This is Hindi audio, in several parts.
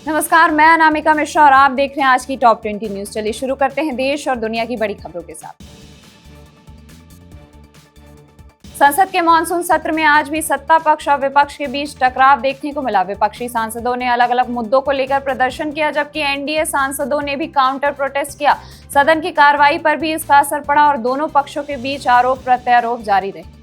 नमस्कार, मैं अनामिका मिश्रा और आप देख रहे हैं आज की टॉप 20 न्यूज। चलिए शुरू करते हैं देश और दुनिया की बड़ी खबरों के साथ। संसद के मानसून सत्र में आज भी सत्ता पक्ष और विपक्ष के बीच टकराव देखने को मिला। विपक्षी सांसदों ने अलग अलग मुद्दों को लेकर प्रदर्शन किया, जबकि एनडीए सांसदों ने भी काउंटर प्रोटेस्ट किया। सदन की कार्रवाई पर भी इसका असर पड़ा और दोनों पक्षों के बीच आरोप प्रत्यारोप जारी रहे।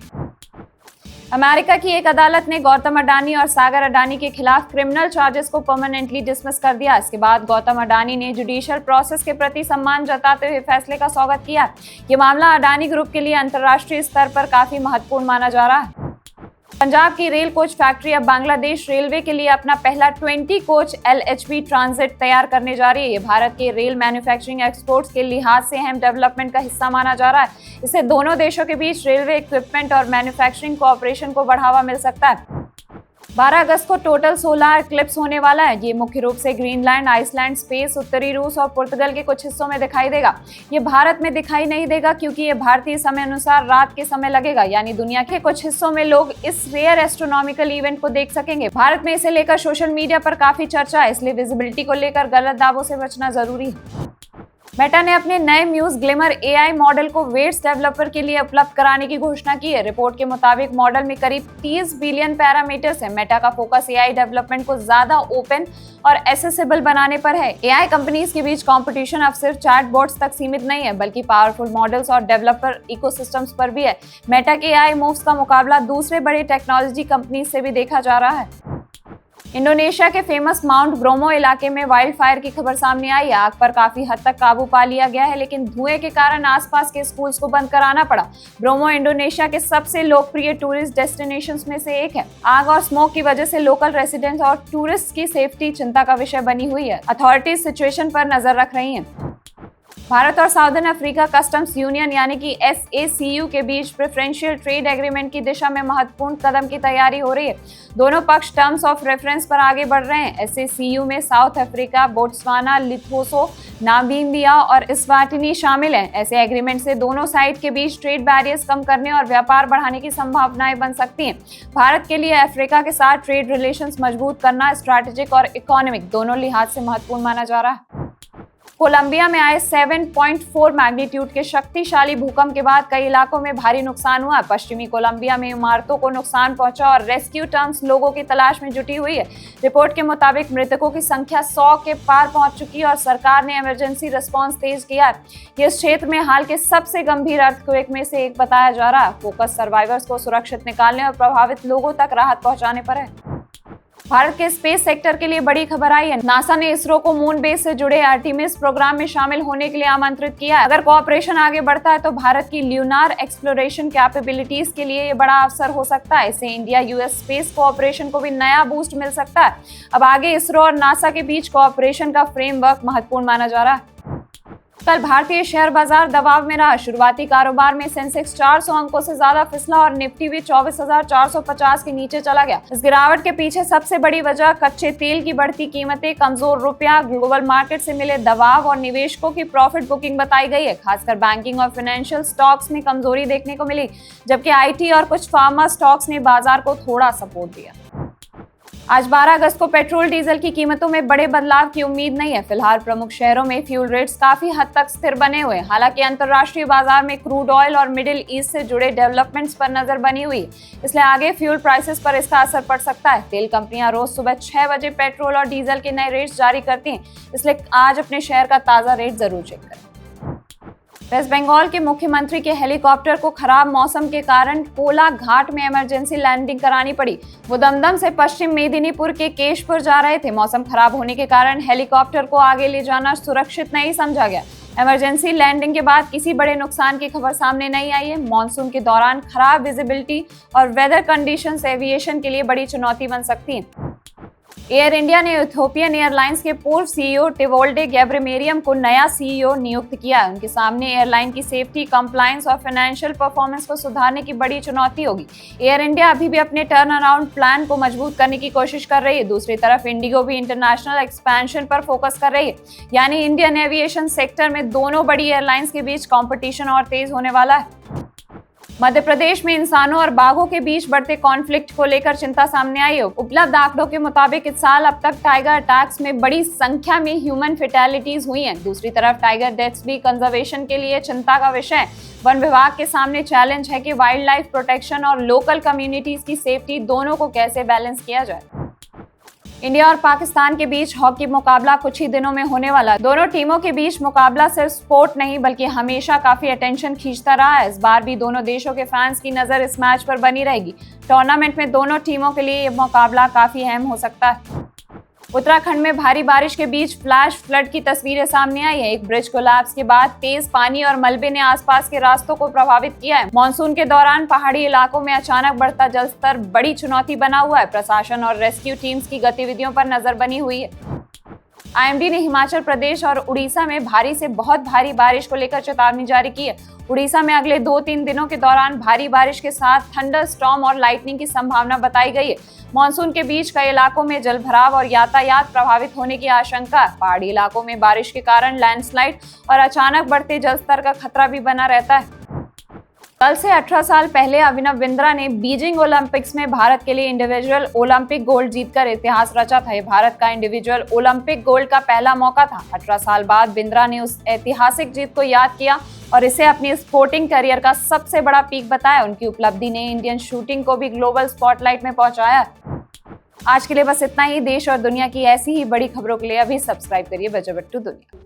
अमेरिका की एक अदालत ने गौतम अडानी और सागर अडानी के खिलाफ क्रिमिनल चार्जेस को परमानेंटली डिसमिस कर दिया। इसके बाद गौतम अडानी ने जुडिशियल प्रोसेस के प्रति सम्मान जताते हुए फैसले का स्वागत किया। ये मामला अडानी ग्रुप के लिए अंतर्राष्ट्रीय स्तर पर काफी महत्वपूर्ण माना जा रहा है। पंजाब की रेल कोच फैक्ट्री अब बांग्लादेश रेलवे के लिए अपना पहला 20 कोच LHB ट्रांजिट तैयार करने जा रही है। ये भारत के रेल मैन्युफैक्चरिंग एक्सपोर्ट्स के लिहाज से अहम डेवलपमेंट का हिस्सा माना जा रहा है। इससे दोनों देशों के बीच रेलवे इक्विपमेंट और मैन्युफैक्चरिंग कोऑपरेशन को बढ़ावा मिल सकता है। 12 अगस्त को टोटल सोलर इक्लिप्स होने वाला है। ये मुख्य रूप से ग्रीनलैंड, आइसलैंड, स्पेस, उत्तरी रूस और पुर्तगाल के कुछ हिस्सों में दिखाई देगा। ये भारत में दिखाई नहीं देगा क्योंकि ये भारतीय समय अनुसार रात के समय लगेगा, यानी दुनिया के कुछ हिस्सों में लोग इस रेयर एस्ट्रोनॉमिकल इवेंट को देख सकेंगे। भारत में इसे लेकर सोशल मीडिया पर काफी चर्चा है, इसलिए विजिबिलिटी को लेकर गलत दावों से बचना जरूरी है। मेटा ने अपने नए म्यूज ग्लिमर AI मॉडल को वेट्स डेवलपर के लिए उपलब्ध कराने की घोषणा की है। रिपोर्ट के मुताबिक मॉडल में करीब 30 बिलियन पैरामीटर्स हैं। मेटा का फोकस AI डेवलपमेंट को ज्यादा ओपन और एसेसिबल बनाने पर है। AI कंपनीज के बीच कंपटीशन अब सिर्फ चैटबॉट्स तक सीमित नहीं है, बल्कि पावरफुल मॉडल्स और डेवलपर इकोसिस्टम्स पर भी है। मेटा के AI मूव्स का मुकाबला दूसरे बड़े टेक्नोलॉजी कंपनीज से भी देखा जा रहा है। इंडोनेशिया के फेमस माउंट ब्रोमो इलाके में वाइल्ड फायर की खबर सामने आई है। आग पर काफी हद तक काबू पा लिया गया है, लेकिन धुएं के कारण आसपास के स्कूल्स को बंद कराना पड़ा। ब्रोमो इंडोनेशिया के सबसे लोकप्रिय टूरिस्ट डेस्टिनेशंस में से एक है। आग और स्मोक की वजह से लोकल रेसिडेंट्स और टूरिस्ट की सेफ्टी चिंता का विषय बनी हुई है। अथॉरिटीज सिचुएशन पर नजर रख रही हैं। भारत और साउदर्न अफ्रीका कस्टम्स यूनियन यानी कि SACU के बीच प्रेफरेंशियल ट्रेड एग्रीमेंट की दिशा में महत्वपूर्ण कदम की तैयारी हो रही है। दोनों पक्ष टर्म्स ऑफ रेफरेंस पर आगे बढ़ रहे हैं। SACU में साउथ अफ्रीका, बोट्सवाना, लिथोसो, नामीबिया और इस्वाटिनी शामिल हैं। ऐसे एग्रीमेंट से दोनों साइड के बीच ट्रेड बैरियर्स कम करने और व्यापार बढ़ाने की संभावनाएं बन सकती हैं। भारत के लिए अफ्रीका के साथ ट्रेड रिलेशंस मजबूत करना स्ट्रैटेजिक और इकोनॉमिक दोनों लिहाज से महत्वपूर्ण माना जा रहा है। कोलंबिया में आए 7.4 मैग्नीट्यूड के शक्तिशाली भूकंप के बाद कई इलाकों में भारी नुकसान हुआ। पश्चिमी कोलंबिया में इमारतों को नुकसान पहुंचा और रेस्क्यू टीम्स लोगों की तलाश में जुटी हुई है। रिपोर्ट के मुताबिक मृतकों की संख्या 100 के पार पहुंच चुकी है और सरकार ने इमरजेंसी रिस्पांस तेज किया है। ये इस क्षेत्र में हाल के सबसे गंभीर अर्थक्वेक में से एक बताया जा रहा है। फोकस सर्वाइवर्स को सुरक्षित निकालने और प्रभावित लोगों तक राहत पहुंचाने पर है। भारत के स्पेस सेक्टर के लिए बड़ी खबर आई है। नासा ने इसरो को मून बेस से जुड़े आर्टेमिस प्रोग्राम में शामिल होने के लिए आमंत्रित किया है। अगर कोऑपरेशन आगे बढ़ता है तो भारत की ल्यूनार एक्सप्लोरेशन कैपेबिलिटीज के लिए ये बड़ा अवसर हो सकता है। इससे इंडिया US स्पेस कोऑपरेशन को भी नया बूस्ट मिल सकता है। अब आगे इसरो और नासा के बीच कोऑपरेशन का फ्रेमवर्क महत्वपूर्ण माना जा रहा है। कल भारतीय शेयर बाजार दबाव में रहा। शुरुआती कारोबार में सेंसेक्स 400 अंकों से ज्यादा फिसला और निफ्टी भी 24,450 के नीचे चला गया। इस गिरावट के पीछे सबसे बड़ी वजह कच्चे तेल की बढ़ती कीमतें, कमजोर रुपया, ग्लोबल मार्केट से मिले दबाव और निवेशकों की प्रॉफिट बुकिंग बताई गई है। खासकर बैंकिंग और फाइनेंशियल स्टॉक्स में कमजोरी देखने को मिली, जबकि IT और कुछ फार्मा स्टॉक्स ने बाजार को थोड़ा सपोर्ट दिया। आज 12 अगस्त को पेट्रोल डीजल की कीमतों में बड़े बदलाव की उम्मीद नहीं है। फिलहाल प्रमुख शहरों में फ्यूल रेट्स काफी हद तक स्थिर बने हुए हैं। हालांकि अंतर्राष्ट्रीय बाजार में क्रूड ऑयल और मिडिल ईस्ट से जुड़े डेवलपमेंट्स पर नजर बनी हुई है, इसलिए आगे फ्यूल प्राइसेस पर इसका असर पड़ सकता है। तेल कंपनियां रोज सुबह 6 बजे पेट्रोल और डीजल के नए रेट्स जारी करती हैं, इसलिए आज अपने शेयर का ताजा रेट जरूर चेक करें। वेस्ट बंगाल के मुख्यमंत्री के हेलीकॉप्टर को खराब मौसम के कारण कोलाघाट में इमरजेंसी लैंडिंग करानी पड़ी। वो दमदम से पश्चिम मेदिनीपुर के केशपुर जा रहे थे। मौसम खराब होने के कारण हेलीकॉप्टर को आगे ले जाना सुरक्षित नहीं समझा गया। इमरजेंसी लैंडिंग के बाद किसी बड़े नुकसान की खबर सामने नहीं आई है। मॉनसून के दौरान खराब विजिबिलिटी और वेदर कंडीशंस एविएशन के लिए बड़ी चुनौती बन सकती हैं। एयर इंडिया ने इथियोपियन एयरलाइंस के पूर्व CEO टिवोल्डे गैब्रेमेरियम को नया CEO नियुक्त किया है। उनके सामने एयरलाइन की सेफ्टी, कंप्लायंस और फाइनेंशियल परफॉर्मेंस को सुधारने की बड़ी चुनौती होगी। एयर इंडिया अभी भी अपने टर्न अराउंड प्लान को मजबूत करने की कोशिश कर रही है। दूसरी तरफ इंडिगो भी इंटरनेशनल एक्सपेंशन पर फोकस कर रही है, यानी इंडियन एविएशन सेक्टर में दोनों बड़ी एयरलाइंस के बीच कॉम्पिटिशन और तेज होने वाला है। मध्य प्रदेश में इंसानों और बाघों के बीच बढ़ते कॉन्फ्लिक्ट को लेकर चिंता सामने आई है। उपलब्ध आंकड़ों के मुताबिक इस साल अब तक टाइगर अटैक्स में बड़ी संख्या में ह्यूमन फेटेलिटीज हुई हैं। दूसरी तरफ टाइगर डेथ्स भी कंजर्वेशन के लिए चिंता का विषय है। वन विभाग के सामने चैलेंज है कि वाइल्ड लाइफ प्रोटेक्शन और लोकल कम्युनिटीज की सेफ्टी दोनों को कैसे बैलेंस किया जाए। इंडिया और पाकिस्तान के बीच हॉकी मुकाबला कुछ ही दिनों में होने वाला है। दोनों टीमों के बीच मुकाबला सिर्फ स्पोर्ट नहीं बल्कि हमेशा काफी अटेंशन खींचता रहा है। इस बार भी दोनों देशों के फैंस की नजर इस मैच पर बनी रहेगी। टूर्नामेंट में दोनों टीमों के लिए ये मुकाबला काफी अहम हो सकता है। उत्तराखंड में भारी बारिश के बीच फ्लैश फ्लड की तस्वीरें सामने आई है। एक ब्रिज कोलैप्स के बाद तेज पानी और मलबे ने आसपास के रास्तों को प्रभावित किया है। मानसून के दौरान पहाड़ी इलाकों में अचानक बढ़ता जलस्तर बड़ी चुनौती बना हुआ है। प्रशासन और रेस्क्यू टीम्स की गतिविधियों पर नजर बनी हुई है। आईएमडी ने हिमाचल प्रदेश और उड़ीसा में भारी से बहुत भारी बारिश को लेकर चेतावनी जारी की है। उड़ीसा में अगले 2-3 दिनों के दौरान भारी बारिश के साथ थंडर स्टॉर्म और लाइटनिंग की संभावना बताई गई है। मानसून के बीच कई इलाकों में जलभराव और यातायात प्रभावित होने की आशंका है। पहाड़ी इलाकों में बारिश के कारण लैंडस्लाइड और अचानक बढ़ते जलस्तर का खतरा भी बना रहता है। कल से 18 साल पहले अभिनव बिंद्रा ने बीजिंग ओलंपिक्स में भारत के लिए इंडिविजुअल ओलंपिक गोल्ड जीतकर इतिहास रचा था। ये भारत का इंडिविजुअल ओलंपिक गोल्ड का पहला मौका था। 18 साल बाद बिंद्रा ने उस ऐतिहासिक जीत को याद किया और इसे अपनी स्पोर्टिंग करियर का सबसे बड़ा पीक बताया। उनकी उपलब्धि ने इंडियन शूटिंग को भी ग्लोबल स्पॉटलाइट में पहुंचाया। आज के लिए बस इतना ही। देश और दुनिया की ऐसी ही बड़ी खबरों के लिए अभी सब्सक्राइब करिए वजह बट्टू दुनिया।